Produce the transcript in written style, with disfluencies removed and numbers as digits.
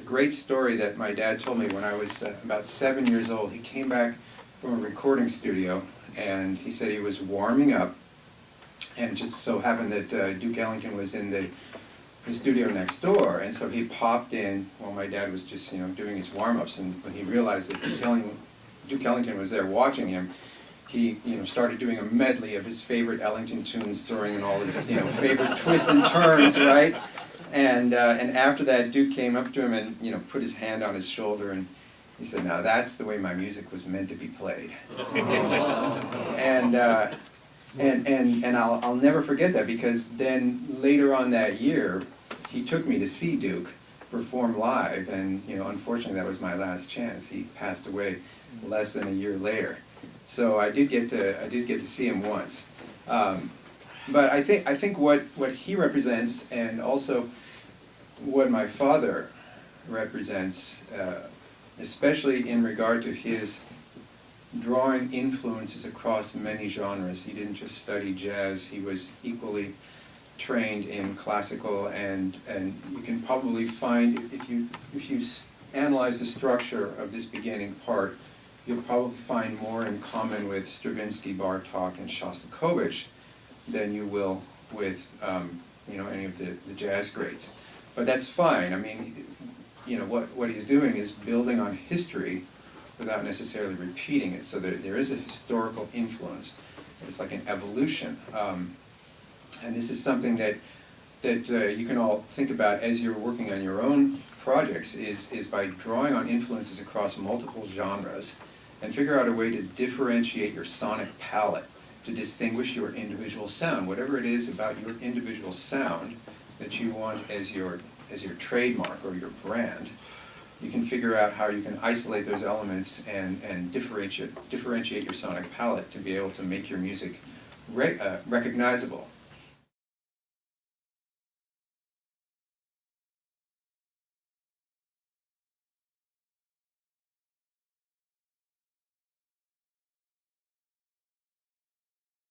great story that my dad told me when I was about 7 years old. He came back from a recording studio, and he said he was warming up, and it just so happened that Duke Ellington was in the studio next door, and so he popped in while my dad was just doing his warm-ups, and when he realized that Duke Ellington was there watching him, he started doing a medley of his favorite Ellington tunes, throwing in all his favorite twists and turns, right? And after that, Duke came up to him and put his hand on his shoulder, and he said, "Now that's the way my music was meant to be played." and I'll never forget that, because then later on that year, he took me to see Duke perform live, and unfortunately that was my last chance. He passed away less than a year later. So I did get to see him once, but I think what he represents, and also what my father represents, especially in regard to his drawing influences across many genres. He didn't just study jazz; he was equally trained in classical, and you can probably find, if you analyze the structure of this beginning part, you'll probably find more in common with Stravinsky, Bartók, and Shostakovich than you will with any of the jazz greats. But that's fine. I mean, what he's doing is building on history without necessarily repeating it. So there is a historical influence. It's like an evolution. And this is something that you can all think about as you're working on your own projects, is by drawing on influences across multiple genres and figure out a way to differentiate your sonic palette, to distinguish your individual sound. Whatever it is about your individual sound that you want as your trademark or your brand, you can figure out how you can isolate those elements and differentiate your sonic palette to be able to make your music recognizable.